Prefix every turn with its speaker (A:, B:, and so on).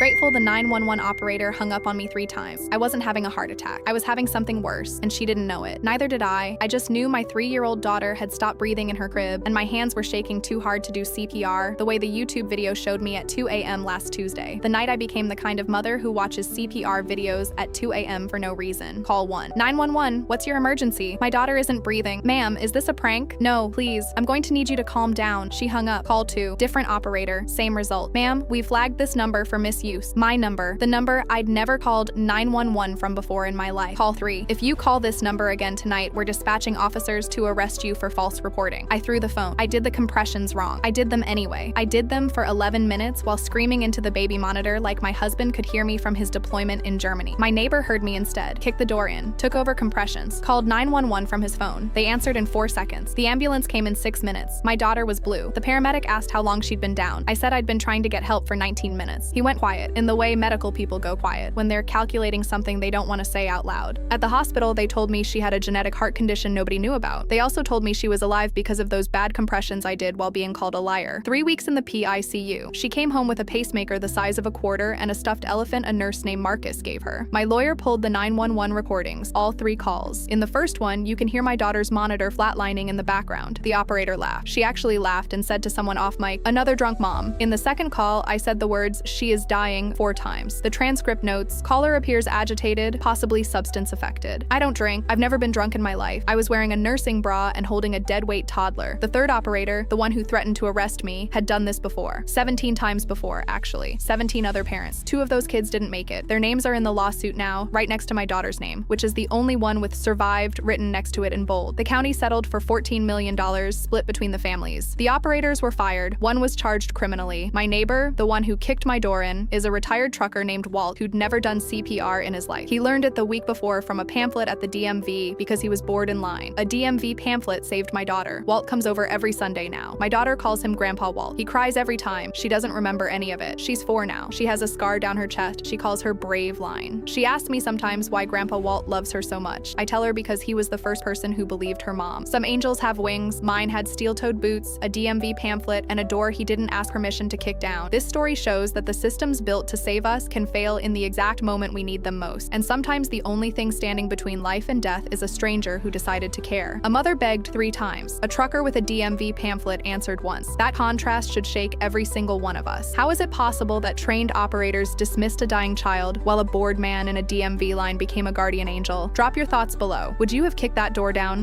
A: grateful the 911 operator hung up on me 3 times. I wasn't having a heart attack. I was having something worse, and she didn't know it. Neither did I. I just knew my 3-year-old daughter had stopped breathing in her crib, and my hands were shaking too hard to do CPR, the way the YouTube video showed me at 2 a.m. last Tuesday. The night I became the kind of mother who watches CPR videos at 2 a.m. for no reason. Call 911, what's your emergency? My daughter isn't breathing. Ma'am, is this a prank? No, please. I'm going to need you to calm down. She hung up. Call 2. Different operator. Same result. Ma'am, we flagged this number for misuse. My number. The number I'd never called 911 from before in my life. Call 3. If you call this number again tonight, we're dispatching officers to arrest you for false reporting. I threw the phone. I did the compressions wrong. I did them anyway. I did them for 11 minutes while screaming into the baby monitor like my husband could hear me from his deployment in Germany. My neighbor heard me instead, kicked the door in, took over compressions, called 911 from his phone. They answered in 4 seconds. The ambulance came in 6 minutes. My daughter was blue. The paramedic asked how long she'd been down. I said I'd been trying to get help for 19 minutes. He went quiet, in the way medical people go quiet, when they're calculating something they don't want to say out loud. At the hospital, they told me she had a genetic heart condition nobody knew about. They also told me she was alive because of those bad compressions I did while being called a liar. 3 weeks in the PICU. She came home with a pacemaker the size of a quarter and a stuffed elephant a nurse named Marcus gave her. My lawyer pulled the 911 recordings, all 3 calls. In the first one, you can hear my daughter's monitor flatlining in the background. The operator laughed. She actually laughed and said to someone off mic, "Another drunk mom." In the second call, I said the words, "She is dying," 4 times. The transcript notes, caller appears agitated, possibly substance affected. I don't drink. I've never been drunk in my life. I was wearing a nursing bra and holding a deadweight toddler. The third operator, the one who threatened to arrest me, had done this before. 17 times before, actually. 17 other parents. 2 of those kids didn't make it. Their names are in the lawsuit now, right next to my daughter's name, which is the only one with survived written next to it in bold. The county settled for $14 million, split between the families. The operators were fired. One was charged criminally. My neighbor, the one who kicked my door in, is a retired trucker named Walt who'd never done CPR in his life. He learned it the week before from a pamphlet at the DMV because he was bored in line. A DMV pamphlet saved my daughter. Walt comes over every Sunday now. My daughter calls him Grandpa Walt. He cries every time. She doesn't remember any of it. She's 4 now. She has a scar down her chest. She calls her Brave Line. She asks me sometimes why Grandpa Walt loves her so much. I tell her because he was the first person who believed her mom. Some angels have wings. Mine had steel-toed boots, a DMV pamphlet, and a door he didn't ask permission to kick down. This story shows that the systems built to save us can fail in the exact moment we need them most. And sometimes the only thing standing between life and death is a stranger who decided to care. A mother begged 3 times. A trucker with a DMV pamphlet answered once. That contrast should shake every single one of us. How is it possible that trained operators dismissed a dying child while a bored man in a DMV line became a guardian angel? Drop your thoughts below. Would you have kicked that door down?